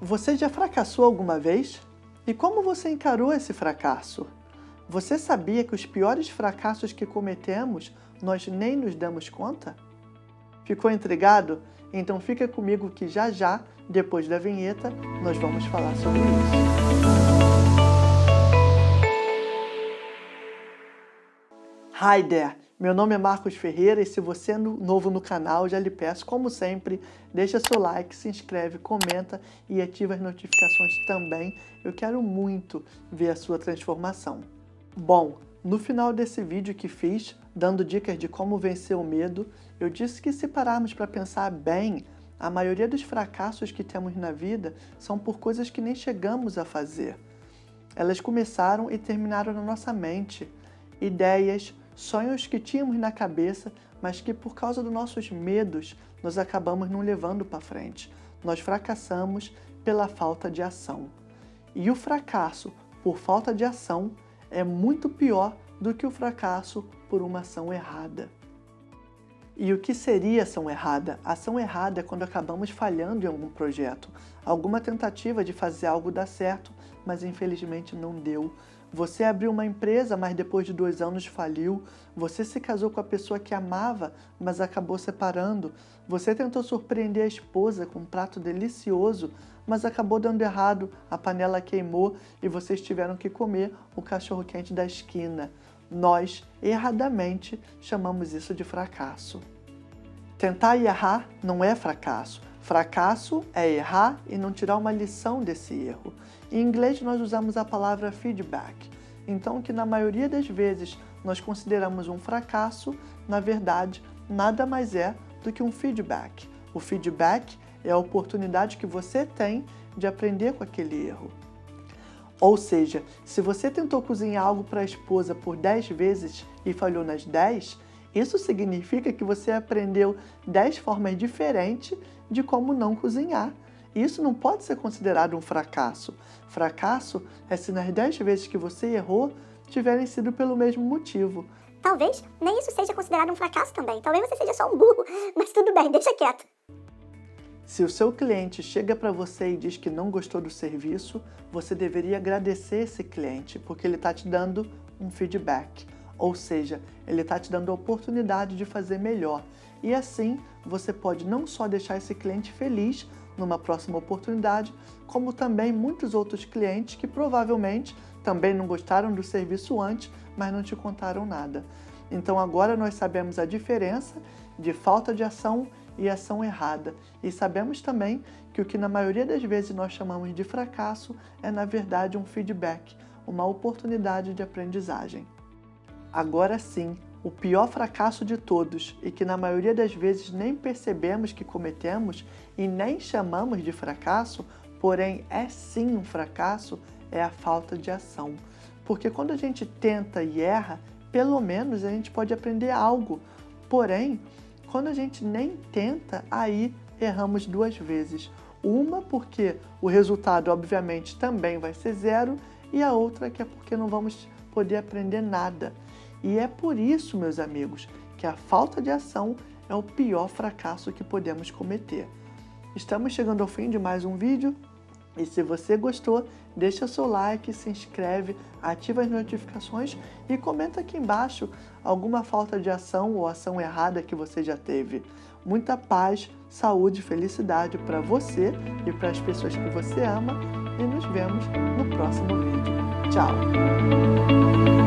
Você já fracassou alguma vez? E como você encarou esse fracasso? Você sabia que os piores fracassos que cometemos, nós nem nos damos conta? Ficou intrigado? Então fica comigo que já, depois da vinheta, nós vamos falar sobre isso. Hi there! Meu nome é Marcos Ferreira e se você é novo no canal, já lhe peço, como sempre, deixa seu like, se inscreve, comenta e ativa as notificações também. Eu quero muito ver a sua transformação. Bom, no final desse vídeo que fiz, dando dicas de como vencer o medo, eu disse que se pararmos para pensar bem, a maioria dos fracassos que temos na vida são por coisas que nem chegamos a fazer. Elas começaram e terminaram na nossa mente. Ideias, sonhos que tínhamos na cabeça, mas que por causa dos nossos medos, nós acabamos não levando para frente. Nós fracassamos pela falta de ação. E o fracasso por falta de ação é muito pior do que o fracasso por uma ação errada. E o que seria ação errada? Ação errada é quando acabamos falhando em algum projeto, alguma tentativa de fazer algo dar certo, mas infelizmente não deu. Você abriu uma empresa, mas depois de 2 anos faliu. Você se casou com a pessoa que amava, mas acabou separando. Você tentou surpreender a esposa com um prato delicioso, mas acabou dando errado, a panela queimou e vocês tiveram que comer o cachorro-quente da esquina. Nós, erradamente, chamamos isso de fracasso. Tentar e errar não é fracasso. Fracasso é errar e não tirar uma lição desse erro. Em inglês, nós usamos a palavra feedback. Então, que na maioria das vezes nós consideramos um fracasso, na verdade, nada mais é do que um feedback. O feedback é a oportunidade que você tem de aprender com aquele erro. Ou seja, se você tentou cozinhar algo para a esposa por 10 vezes e falhou nas 10, isso significa que você aprendeu 10 formas diferentes de como não cozinhar. Isso não pode ser considerado um fracasso. Fracasso é se nas 10 vezes que você errou, tiverem sido pelo mesmo motivo. Talvez nem isso seja considerado um fracasso também. Talvez você seja só um burro, mas tudo bem, deixa quieto. Se o seu cliente chega para você e diz que não gostou do serviço, você deveria agradecer esse cliente, porque ele está te dando um feedback. Ou seja, ele está te dando a oportunidade de fazer melhor. E assim, você pode não só deixar esse cliente feliz numa próxima oportunidade, como também muitos outros clientes que provavelmente também não gostaram do serviço antes, mas não te contaram nada. Então agora nós sabemos a diferença de falta de ação e ação errada. E sabemos também que o que na maioria das vezes nós chamamos de fracasso é na verdade um feedback, uma oportunidade de aprendizagem. Agora sim, o pior fracasso de todos e que na maioria das vezes nem percebemos que cometemos e nem chamamos de fracasso, porém é sim um fracasso, é a falta de ação. Porque quando a gente tenta e erra, pelo menos a gente pode aprender algo. Porém, quando a gente nem tenta, aí erramos 2 vezes. Uma porque o resultado obviamente também vai ser 0 e a outra que é porque não vamos poder aprender nada. E é por isso, meus amigos, que a falta de ação é o pior fracasso que podemos cometer. Estamos chegando ao fim de mais um vídeo e se você gostou, deixa seu like, se inscreve, ativa as notificações e comenta aqui embaixo alguma falta de ação ou ação errada que você já teve. Muita paz, saúde e felicidade para você e para as pessoas que você ama e nos vemos no próximo vídeo. Tchau!